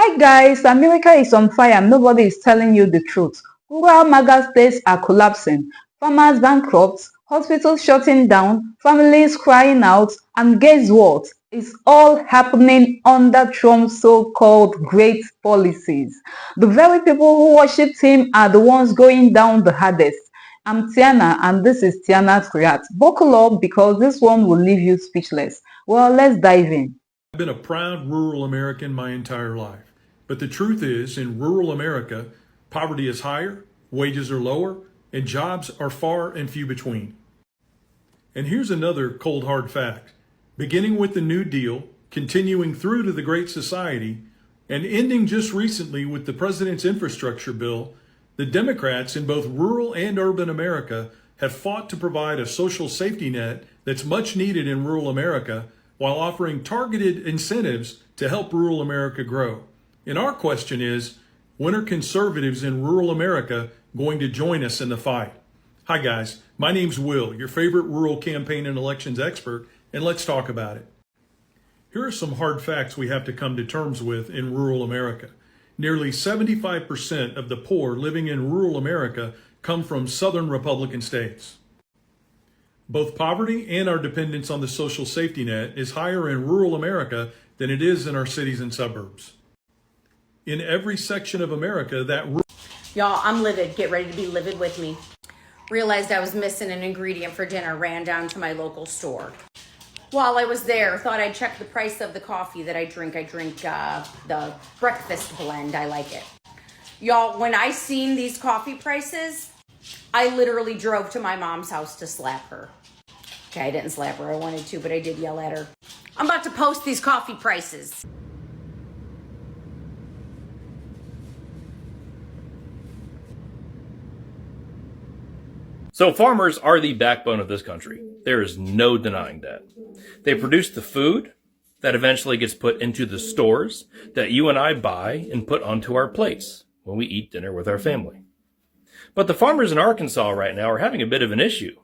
Hi guys, America is on fire and nobody is telling you the truth. Rural Maga states are collapsing, farmers bankrupt, hospitals shutting down, families crying out, and guess what? It's all happening under Trump's so-called great policies. The very people who worshipped him are the ones going down the hardest. I'm Tiana and this is Tiana Reacts. Buckle up because this one will leave you speechless. Well, let's dive in. I've been a proud rural American my entire life. But the truth is, in rural America, poverty is higher, wages are lower, and jobs are far and few between. And here's another cold hard fact. Beginning with the New Deal, continuing through to the Great Society, and ending just recently with the President's infrastructure bill, the Democrats in both rural and urban America have fought to provide a social safety net that's much needed in rural America, while offering targeted incentives to help rural America grow. And our question is, when are conservatives in rural America going to join us in the fight? Hi guys, my name's Will, your favorite rural campaign and elections expert, and let's talk about it. Here are some hard facts we have to come to terms with in rural America. Nearly 75% of the poor living in rural America come from southern Republican states. Both poverty and our dependence on the social safety net is higher in rural America than it is in our cities and suburbs. In every section of America, Y'all, I'm livid. Get ready to be livid with me. Realized I was missing an ingredient for dinner. Ran down to my local store. While I was there, thought I'd check the price of the coffee that I drink. I drink the breakfast blend. I like it. Y'all, when I seen these coffee prices, I literally drove to my mom's house to slap her. Okay, I didn't slap her. I wanted to, but I did yell at her. I'm about to post these coffee prices. So farmers are the backbone of this country. There is no denying that. They produce the food that eventually gets put into the stores that you and I buy and put onto our plates when we eat dinner with our family. But the farmers in Arkansas right now are having a bit of an issue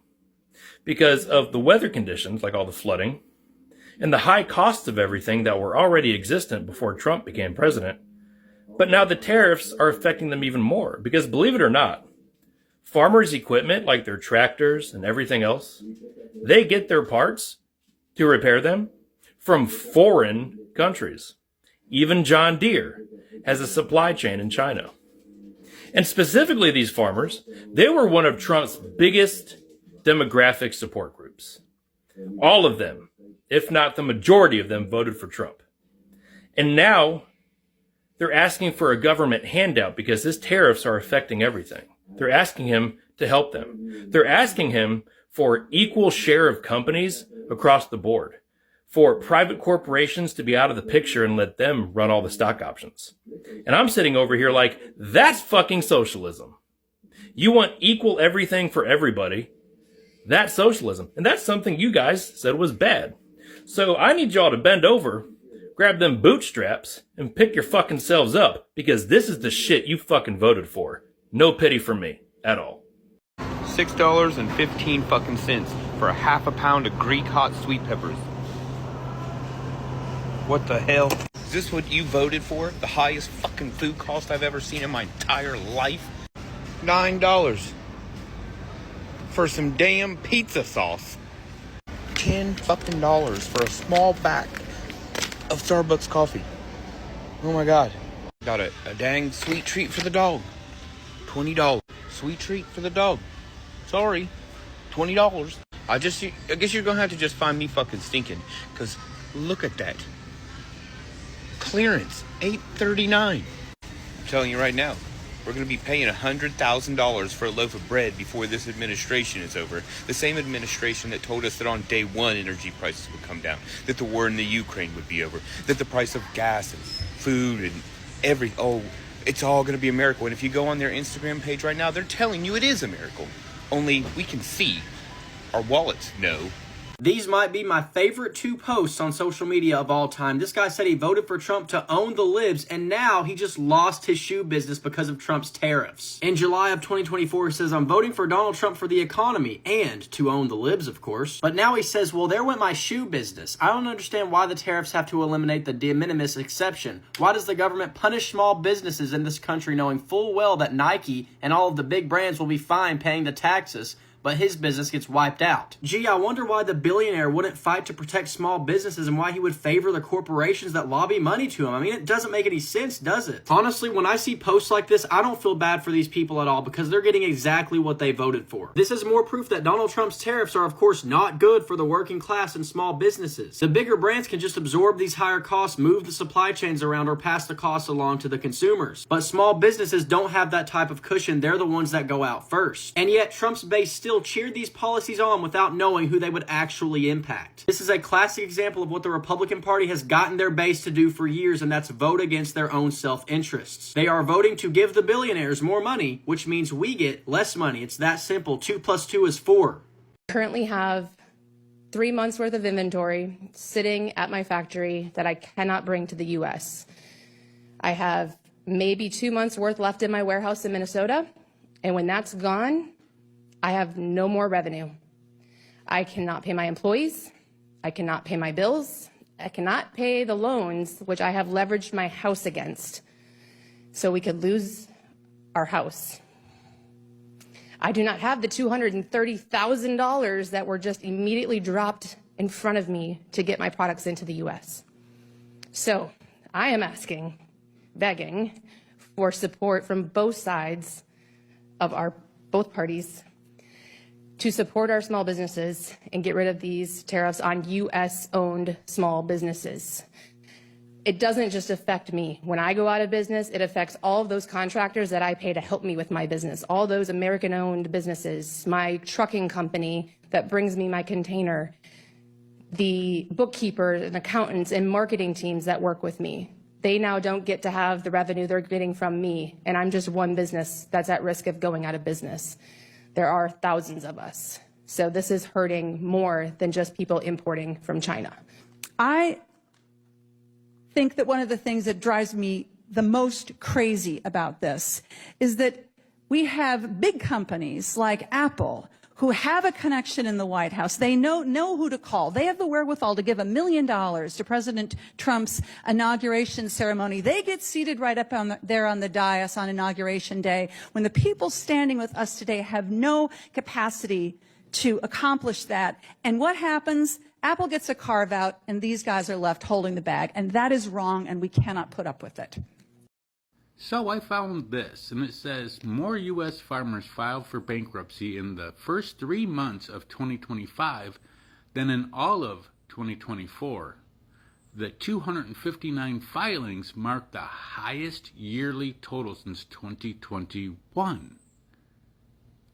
because of the weather conditions, like all the flooding, and the high costs of everything that were already existent before Trump became president. But now the tariffs are affecting them even more because, believe it or not, farmers' equipment, like their tractors and everything else, they get their parts to repair them from foreign countries. Even John Deere has a supply chain in China. And specifically these farmers, they were one of Trump's biggest demographic support groups. All of them, if not the majority of them, voted for Trump. And now they're asking for a government handout because his tariffs are affecting everything. They're asking him to help them. They're asking him for equal share of companies across the board, for private corporations to be out of the picture and let them run all the stock options. And I'm sitting over here like, that's fucking socialism. You want equal everything for everybody. That's socialism. And that's something you guys said was bad. So I need y'all to bend over, grab them bootstraps, and pick your fucking selves up, because this is the shit you fucking voted for. No pity for me at all. $6.15 fucking cents for a half a pound of Greek hot sweet peppers. What the hell? Is this what you voted for? The highest fucking food cost I've ever seen in my entire life? $9 for some damn pizza sauce. $10 fucking for a small pack of Starbucks coffee. Oh my god. Got a dang sweet treat for the dog. $20. Sweet treat for the dog. Sorry. $20. I guess you're gonna have to just find me fucking stinking. Cause look at that. Clearance. $8.39. I'm telling you right now, we're going to be paying $100,000 for a loaf of bread before this administration is over. The same administration that told us that on day one energy prices would come down, that the war in the Ukraine would be over, that the price of gas and food and it's all going to be a miracle. And if you go on their Instagram page right now, they're telling you it is a miracle. Only we can see. Our wallets know. These might be my favorite 2 posts on social media of all time. This guy said he voted for Trump to own the libs, and now he just lost his shoe business because of Trump's tariffs. In July of 2024, he says, I'm voting for Donald Trump for the economy and to own the libs, of course. But now he says, well, there went my shoe business. I don't understand why the tariffs have to eliminate the de minimis exception. Why does the government punish small businesses in this country knowing full well that Nike and all of the big brands will be fine paying the taxes, but his business gets wiped out? Gee, I wonder why the billionaire wouldn't fight to protect small businesses and why he would favor the corporations that lobby money to him. I mean, it doesn't make any sense, does it? Honestly, when I see posts like this, I don't feel bad for these people at all because they're getting exactly what they voted for. This is more proof that Donald Trump's tariffs are, of course, not good for the working class and small businesses. The bigger brands can just absorb these higher costs, move the supply chains around, or pass the costs along to the consumers. But small businesses don't have that type of cushion. They're the ones that go out first. And yet, Trump's base still cheered these policies on without knowing who they would actually impact. This is a classic example of what the Republican Party has gotten their base to do for years, and that's vote against their own self-interests. They are voting to give the billionaires more money, which means we get less money. It's that simple. 2 + 2 is 4. Currently have 3 months worth of inventory sitting at my factory that I cannot bring to the US. I have maybe 2 months worth left in my warehouse in Minnesota, and when that's gone, I have no more revenue. I cannot pay my employees. I cannot pay my bills. I cannot pay the loans, which I have leveraged my house against, so we could lose our house. I do not have the $230,000 that were just immediately dropped in front of me to get my products into the US. So I am asking, begging for support from both sides of both parties to support our small businesses and get rid of these tariffs on US-owned small businesses. It doesn't just affect me. When I go out of business, it affects all of those contractors that I pay to help me with my business, all those American-owned businesses, my trucking company that brings me my container, the bookkeepers and accountants and marketing teams that work with me. They now don't get to have the revenue they're getting from me, and I'm just one business that's at risk of going out of business. There are thousands of us. So this is hurting more than just people importing from China. I think that one of the things that drives me the most crazy about this is that we have big companies like Apple who have a connection in the White House. They know who to call. They have the wherewithal to give $1 million to President Trump's inauguration ceremony. They get seated right up there on the dais on Inauguration Day when the people standing with us today have no capacity to accomplish that. And what happens? Apple gets a carve out and these guys are left holding the bag. And that is wrong, and we cannot put up with it. So I found this, and it says more U.S. farmers filed for bankruptcy in the first 3 months of 2025 than in all of 2024. The 259 filings marked the highest yearly total since 2021.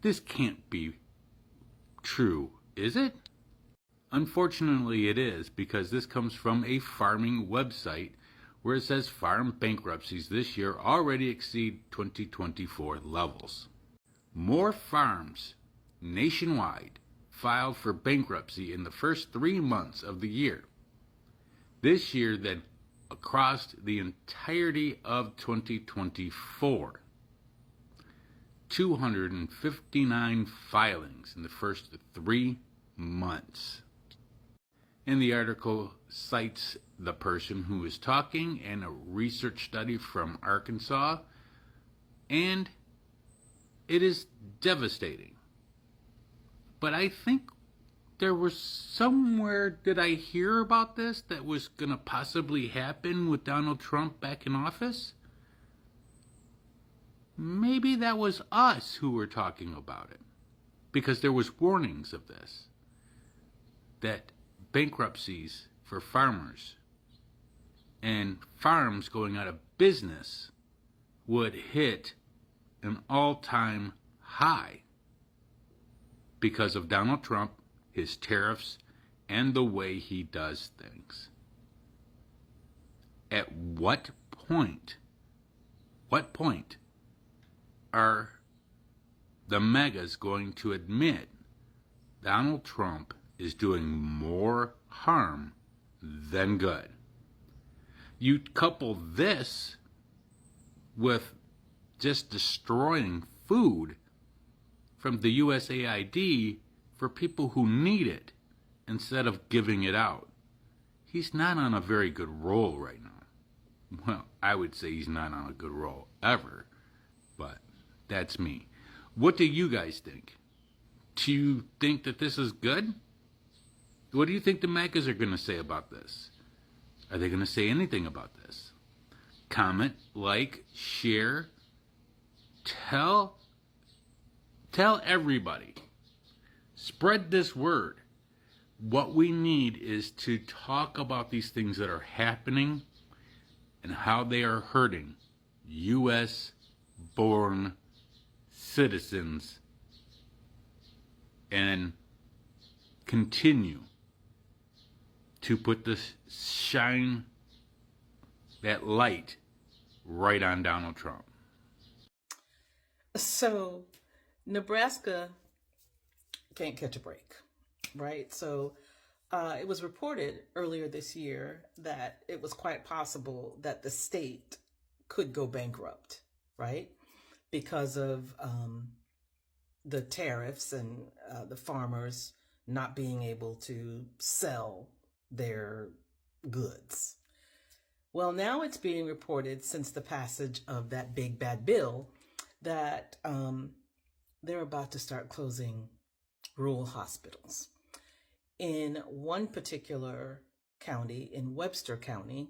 This can't be true, is it? Unfortunately it is, because this comes from a farming website where it says farm bankruptcies this year already exceed 2024 levels. More farms nationwide filed for bankruptcy in the first 3 months of the year this year than across the entirety of 2024. 259 filings in the first 3 months. And the article cites the person who is talking and a research study from Arkansas, and it is devastating. But I think there was somewhere, did I hear about this, that was going to possibly happen with Donald Trump back in office? Maybe that was us who were talking about it, because there was warnings of this, that bankruptcies for farmers and farms going out of business would hit an all-time high because of Donald Trump, his tariffs, and the way he does things. At what point are the Magas going to admit Donald Trump is doing more harm than good. You couple this with just destroying food from the USAID for people who need it instead of giving it out. He's not on a very good roll right now. Well, I would say he's not on a good roll ever, but that's me. What do you guys think? Do you think that this is good? What do you think the Magas are going to say about this? Are they going to say anything about this? Comment, like, share, tell everybody. Spread this word. What we need is to talk about these things that are happening and how they are hurting U.S.-born citizens, and continue to put this shine, that light, right on Donald Trump. So Nebraska can't catch a break, right? So it was reported earlier this year that it was quite possible that the state could go bankrupt, right? Because of the tariffs and the farmers not being able to sell their goods. Well, now it's being reported, since the passage of that big bad bill, that they're about to start closing rural hospitals. In one particular county, in Webster County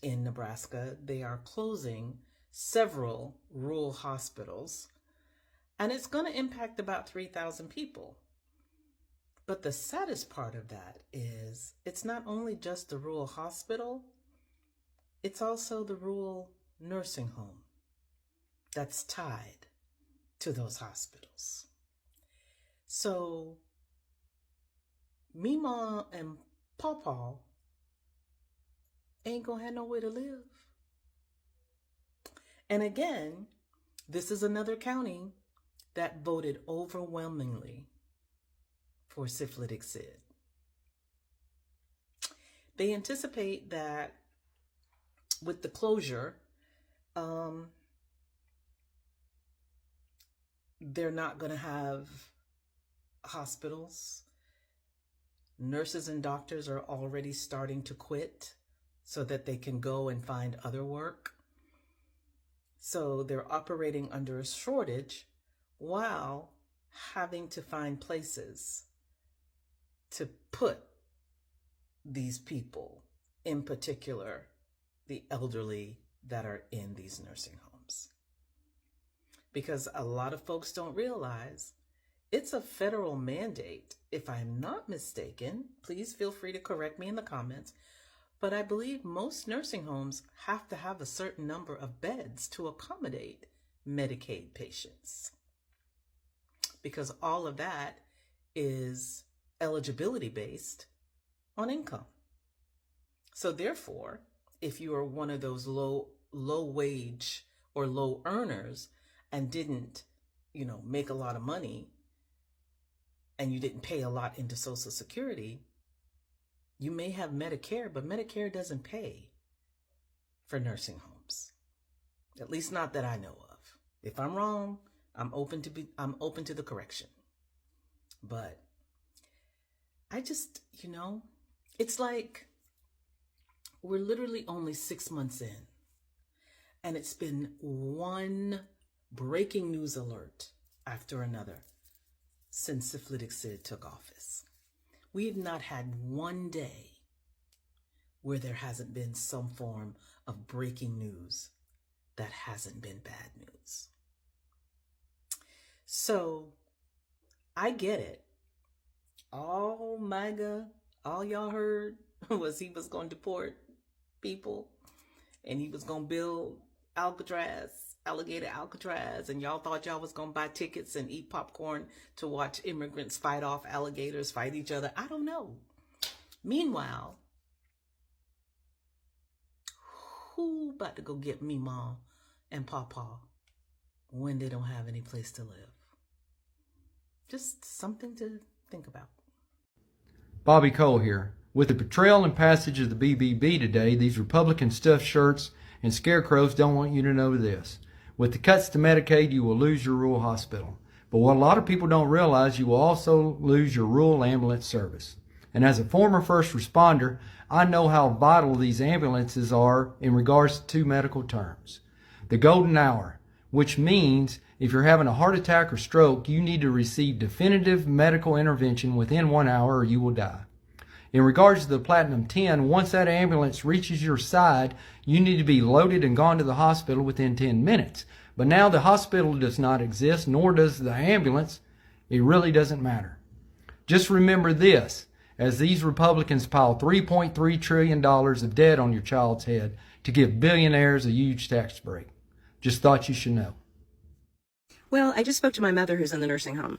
in Nebraska, they are closing several rural hospitals, and it's going to impact about 3,000 people. But the saddest part of that is it's not only just the rural hospital, it's also the rural nursing home that's tied to those hospitals. So Mima and Pawpaw ain't gonna have nowhere to live. And again, this is another county that voted overwhelmingly for syphilitic Sid. They anticipate that with the closure, they're not going to have hospitals. Nurses and doctors are already starting to quit so that they can go and find other work. So they're operating under a shortage while having to find places to put these people, in particular, the elderly that are in these nursing homes. Because a lot of folks don't realize it's a federal mandate. If I'm not mistaken, please feel free to correct me in the comments, but I believe most nursing homes have to have a certain number of beds to accommodate Medicaid patients. Because all of that is eligibility based on income. So therefore, if you are one of those low wage or low earners and didn't, make a lot of money, and you didn't pay a lot into Social Security, you may have Medicare, but Medicare doesn't pay for nursing homes. At least not that I know of. If I'm wrong, I'm open to the correction. But I just, it's like we're literally only 6 months in, and it's been one breaking news alert after another since syphilitic Sid took office. We have not had one day where there hasn't been some form of breaking news that hasn't been bad news. So I get it. All Maga, all y'all heard was he was going to deport people and he was going to build alligator Alcatraz, and y'all thought y'all was going to buy tickets and eat popcorn to watch immigrants fight off alligators, fight each other. I don't know. Meanwhile, who about to go get Mima and Pawpaw when they don't have any place to live? Just something to think about. Bobby Cole here. With the betrayal and passage of the BBB today, these Republican stuffed shirts and scarecrows don't want you to know this. With the cuts to Medicaid, you will lose your rural hospital. But what a lot of people don't realize, you will also lose your rural ambulance service. And as a former first responder, I know how vital these ambulances are in regards to two medical terms. The golden hour, which means if you're having a heart attack or stroke, you need to receive definitive medical intervention within 1 hour or you will die. In regards to the Platinum 10, once that ambulance reaches your side, you need to be loaded and gone to the hospital within 10 minutes. But now the hospital does not exist, nor does the ambulance. It really doesn't matter. Just remember this, as these Republicans pile $3.3 trillion of debt on your child's head to give billionaires a huge tax break. Just thought you should know. Well, I just spoke to my mother who's in the nursing home.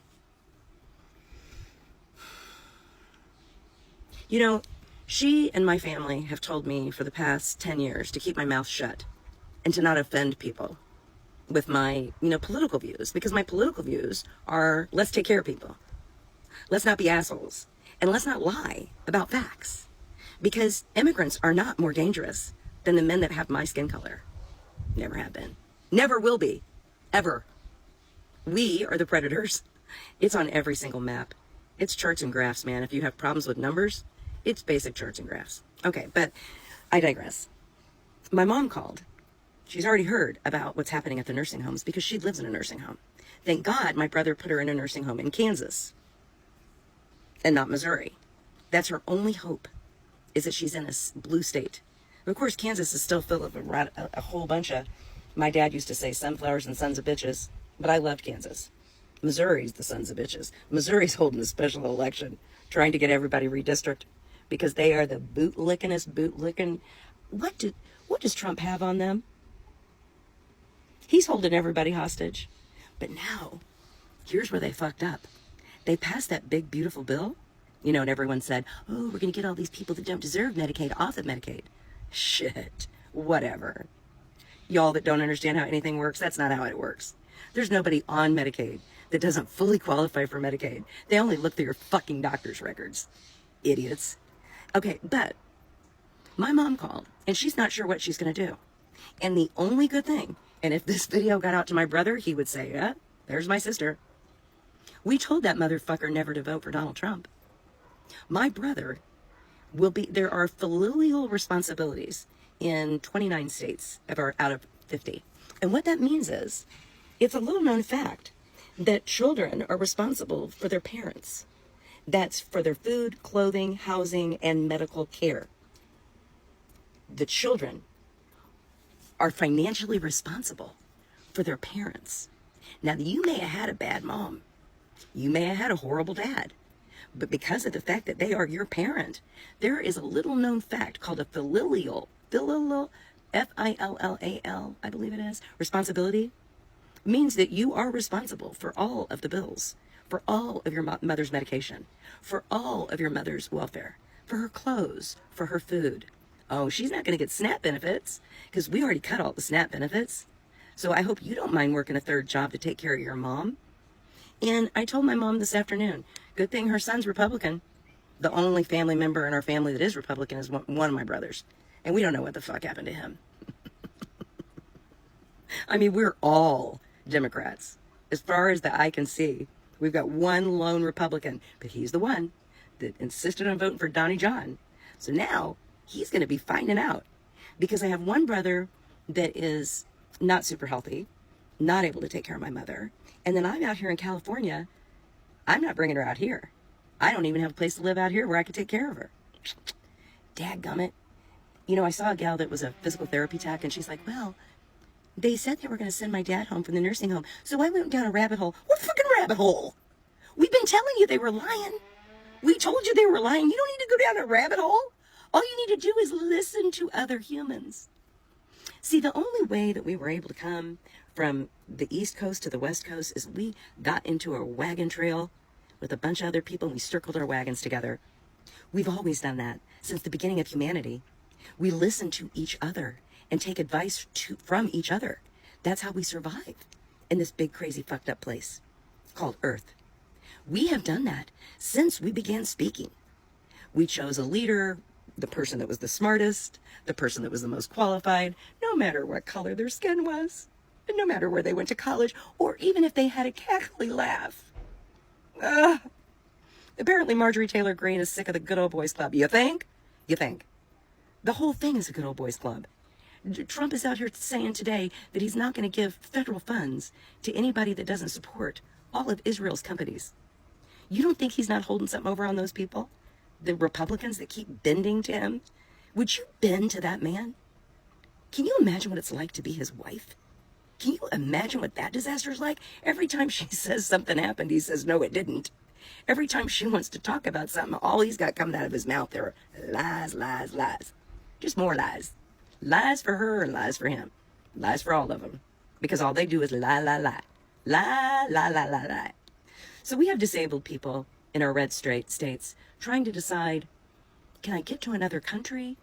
You know, she and my family have told me for the past 10 years to keep my mouth shut and to not offend people with my, political views, because my political views are, let's take care of people. Let's not be assholes. And let's not lie about facts, because immigrants are not more dangerous than the men that have my skin color. Never have been. Never will be. Ever. We are the predators. It's on every single map. It's charts and graphs, man. If you have problems with numbers, it's basic charts and graphs. Okay, but I digress. My mom called. She's already heard about what's happening at the nursing homes because she lives in a nursing home. Thank God my brother put her in a nursing home in Kansas and not Missouri. That's her only hope, is that she's in a blue state. Of course, Kansas is still full of a whole bunch of, my dad used to say, sunflowers and sons of bitches, but I loved Kansas. Missouri's the sons of bitches. Missouri's holding a special election, trying to get everybody redistricted because they are the boot-licking. What does Trump have on them? He's holding everybody hostage. But now, here's where they fucked up. They passed that big, beautiful bill, and everyone said, oh, we're going to get all these people that don't deserve Medicaid off of Medicaid. Shit, whatever. Y'all that don't understand how anything works, that's not how it works. There's nobody on Medicaid that doesn't fully qualify for Medicaid. They only look through your fucking doctor's records. Idiots. Okay, but my mom called, and she's not sure what she's going to do. And the only good thing, and if this video got out to my brother, he would say, yeah, there's my sister. We told that motherfucker never to vote for Donald Trump. My brother there are familial responsibilities in 29 states out of 50. And what that means is, it's a little known fact that children are responsible for their parents. That's for their food, clothing, housing, and medical care. The children are financially responsible for their parents. Now, you may have had a bad mom. You may have had a horrible dad. But because of the fact that they are your parent, there is a little known fact called a filial, F-I-L-L-A-L, I believe it is, responsibility, means that you are responsible for all of the bills, for all of your mother's medication, for all of your mother's welfare, for her clothes, for her food. Oh, she's not going to get SNAP benefits because we already cut all the SNAP benefits. So I hope you don't mind working a third job to take care of your mom. And I told my mom this afternoon, good thing her son's Republican. The only family member in our family that is Republican is one of my brothers. And we don't know what the fuck happened to him. I mean, we're all Democrats. As far as the eye can see, we've got one lone Republican, but he's the one that insisted on voting for Donnie John. So now he's going to be finding out, because I have one brother that is not super healthy, not able to take care of my mother. And then I'm out here in California. I'm not bringing her out here. I don't even have a place to live out here where I could take care of her. Dadgummit. I saw a gal that was a physical therapy tech, and she's like, well, they said they were going to send my dad home from the nursing home. So I went down a rabbit hole. What fucking rabbit hole? We've been telling you they were lying. We told you they were lying. You don't need to go down a rabbit hole. All you need to do is listen to other humans. See, the only way that we were able to come from the East Coast to the West Coast is we got into a wagon trail with a bunch of other people and we circled our wagons together. We've always done that since the beginning of humanity. We listen to each other and take advice from each other. That's how we survive in this big, crazy, fucked up place called Earth. We have done that since we began speaking. We chose a leader, the person that was the smartest, the person that was the most qualified, no matter what color their skin was, and no matter where they went to college, or even if they had a cackly laugh. Apparently Marjorie Taylor Greene is sick of the good old boys club. You think? You think. The whole thing is a good old boys club. Trump is out here saying today that he's not going to give federal funds to anybody that doesn't support all of Israel's companies. You don't think he's not holding something over on those people? The Republicans that keep bending to him? Would you bend to that man? Can you imagine what it's like to be his wife? Can you imagine what that disaster is like? Every time she says something happened, he says, no, it didn't. Every time she wants to talk about something, all he's got coming out of his mouth are lies, lies, lies. Just more lies. Lies for her and lies for him. Lies for all of them. Because all they do is lie, lie, lie. Lie, lie, lie, lie, lie. So we have disabled people in our red states trying to decide, can I get to another country?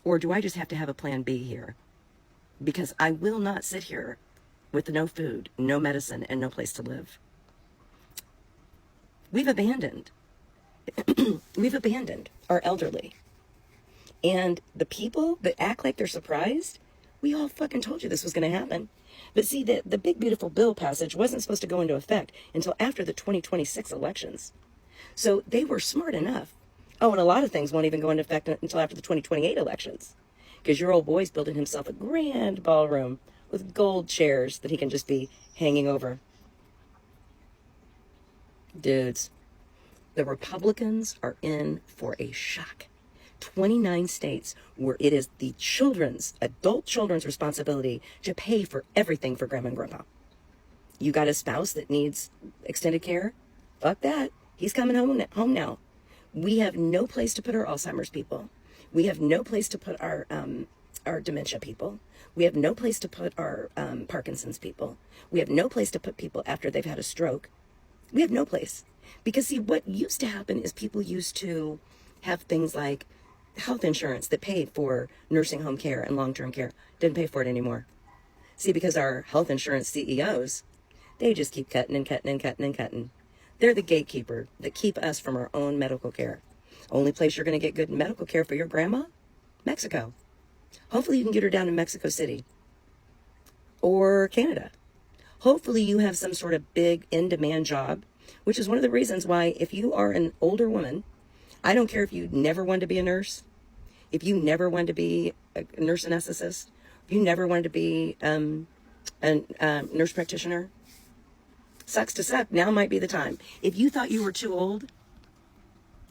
Or do I just have to have a plan B here? Because I will not sit here with no food, no medicine, and no place to live. We've abandoned our elderly. And the people that act like they're surprised, we all fucking told you this was going to happen. But see, the big beautiful bill passage wasn't supposed to go into effect until after the 2026 elections. So they were smart enough. Oh, and a lot of things won't even go into effect until after the 2028 elections. Because your old boy's building himself a grand ballroom with gold chairs that he can just be hanging over. Dudes, the Republicans are in for a shock. 29 states where it is the adult children's responsibility to pay for everything for grandma and grandpa. You got a spouse that needs extended care? Fuck that. He's coming home now. We have no place to put our Alzheimer's people. We have no place to put our dementia people. We have no place to put our Parkinson's people. We have no place to put people after they've had a stroke. We have no place. Because see, what used to happen is people used to have things like health insurance that paid for nursing home care and long-term care. Didn't pay for it anymore. See, because our health insurance CEOs, they just keep cutting and cutting and cutting and cutting. They're the gatekeeper that keep us from our own medical care. Only place you're going to get good medical care for your grandma? Mexico. Hopefully you can get her down in Mexico City or Canada. Hopefully you have some sort of big in-demand job, which is one of the reasons why if you are an older woman, I don't care if you never wanted to be a nurse, if you never wanted to be a nurse anesthetist, if you never wanted to be a nurse practitioner, sucks to suck, now might be the time. If you thought you were too old,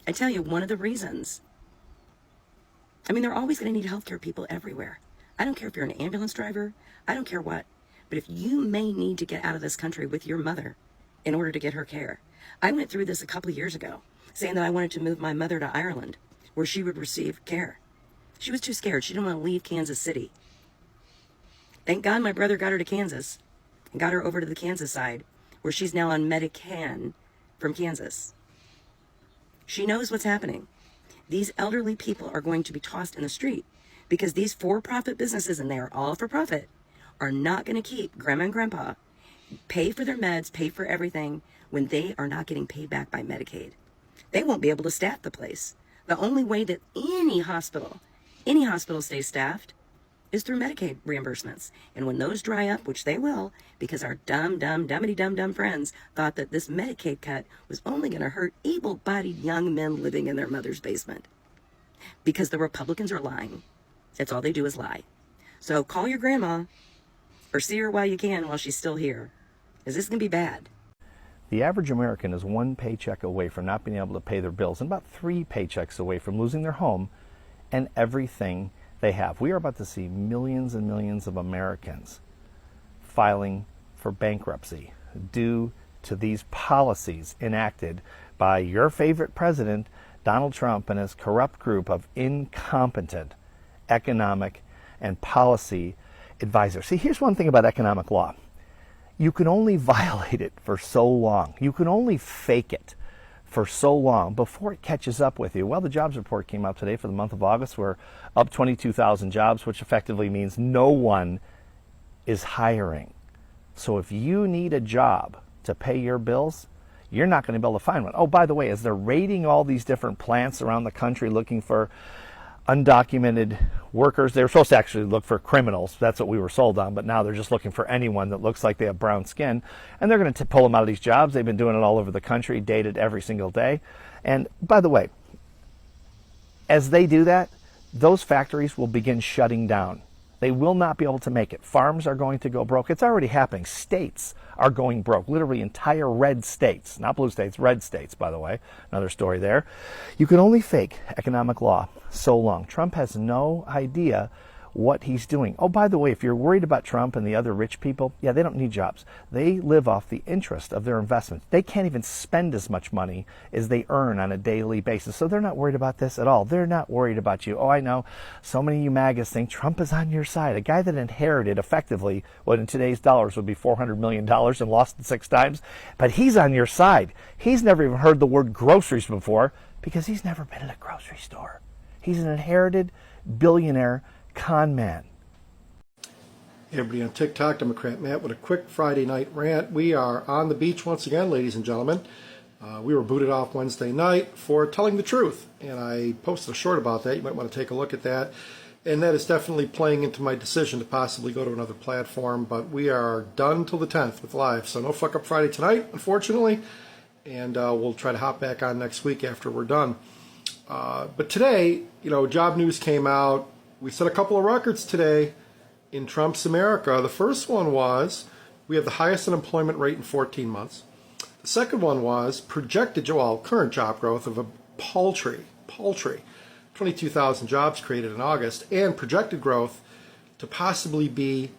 I tell you, one of the reasons, I mean, they're always going to need healthcare people everywhere. I don't care if you're an ambulance driver, I don't care what, but if you may need to get out of this country with your mother in order to get her care. I went through this a couple of years ago, saying that I wanted to move my mother to Ireland, where she would receive care. She was too scared. She didn't want to leave Kansas City. Thank God my brother got her to Kansas and got her over to the Kansas side, where she's now on Medicaid from Kansas. She knows what's happening. These elderly people are going to be tossed in the street because these for-profit businesses, and they are all for profit, are not going to keep grandma and grandpa pay for their meds, pay for everything when they are not getting paid back by Medicaid. They won't be able to staff the place. The only way that any hospital stays staffed is through Medicaid reimbursements. And when those dry up, which they will, because our dumb friends thought that this Medicaid cut was only going to hurt able-bodied young men living in their mother's basement. Because the Republicans are lying. That's all they do is lie. So call your grandma or see her while you can while she's still here. Because this is going to be bad. The average American is one paycheck away from not being able to pay their bills and about 3 paychecks away from losing their home and everything they have. We are about to see millions and millions of Americans filing for bankruptcy due to these policies enacted by your favorite president, Donald Trump, and his corrupt group of incompetent economic and policy advisors. See, here's one thing about economic law. You can only violate it for so long. You can only fake it for so long before it catches up with you. Well, the jobs report came out today for the month of August. We're up 22,000 jobs, which effectively means no one is hiring. So if you need a job to pay your bills, you're not going to be able to find one. Oh, by the way, as they're raiding all these different plants around the country looking for undocumented workers, they were supposed to actually look for criminals. That's what we were sold on, but now they're just looking for anyone that looks like they have brown skin, and they're going to pull them out of these jobs. They've been doing it all over the country, dated every single day. And by the way, as they do that, those factories will begin shutting down. They will not be able to make it. Farms are going to go broke. It's already happening. States are going broke. Literally entire red states. Not blue states, red states, by the way. Another story there. You can only fake economic law so long. Trump has no idea what he's doing. Oh, by the way, if you're worried about Trump and the other rich people, yeah, they don't need jobs. They live off the interest of their investments. They can't even spend as much money as they earn on a daily basis. So they're not worried about this at all. They're not worried about you. Oh, I know so many of you MAGAs think Trump is on your side. A guy that inherited effectively what in today's dollars would be $400 million and lost it 6 times. But he's on your side. He's never even heard the word groceries before because he's never been in a grocery store. He's an inherited billionaire con man. Hey everybody on TikTok, Democrat Matt with a quick Friday night rant. We are on the beach once again, ladies and gentlemen. We were booted off Wednesday night for telling the truth, and I posted a short about that. You might want to take a look at that. And that is definitely playing into my decision to possibly go to another platform, but we are done till the 10th with live, so no fuck up Friday tonight, unfortunately, and we'll try to hop back on next week after we're done. But today, job news came out. We set a couple of records today in Trump's America. The first one was we have the highest unemployment rate in 14 months. The second one was projected, current job growth of a paltry 22,000 jobs created in August, and projected growth to possibly be,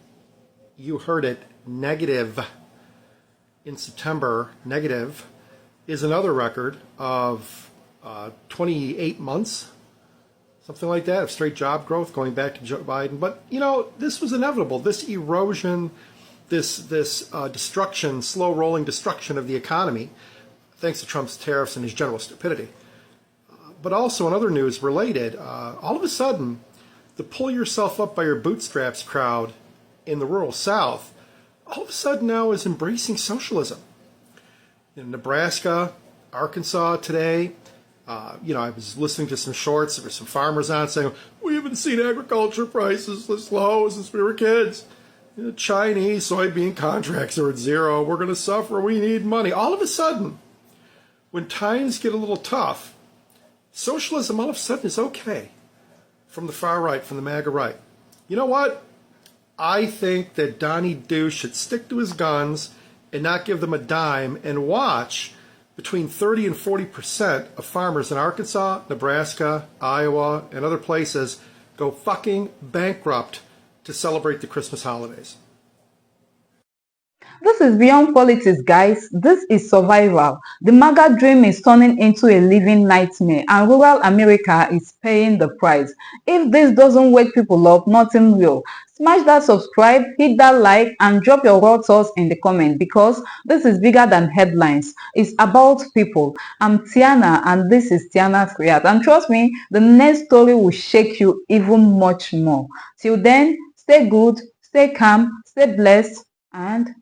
you heard it, negative in September. Negative is another record of 28 months. Something like that, of straight job growth going back to Joe Biden. But, this was inevitable. This erosion, this destruction, slow-rolling destruction of the economy, thanks to Trump's tariffs and his general stupidity. But also, in other news related, all of a sudden, the pull-yourself-up-by-your-bootstraps crowd in the rural South, all of a sudden now is embracing socialism. In Nebraska, Arkansas today, I was listening to some shorts. There were some farmers on saying, we haven't seen agriculture prices this low since we were kids. Chinese soybean contracts are at 0. We're going to suffer. We need money. All of a sudden, when times get a little tough, socialism all of a sudden is okay from the far right, from the MAGA right. You know what? I think that Donnie Douche should stick to his guns and not give them a dime and watch between 30 and 40% of farmers in Arkansas, Nebraska, Iowa, and other places go fucking bankrupt to celebrate the Christmas holidays. This is beyond politics, guys. This is survival. The MAGA dream is turning into a living nightmare, and rural America is paying the price. If this doesn't wake people up, nothing will. Smash that subscribe, hit that like, and drop your raw thoughts in the comment, because this is bigger than headlines. It's about people. I'm Tiana, and this is Tiana Reacts. And trust me, the next story will shake you even much more. Till then, stay good, stay calm, stay blessed, and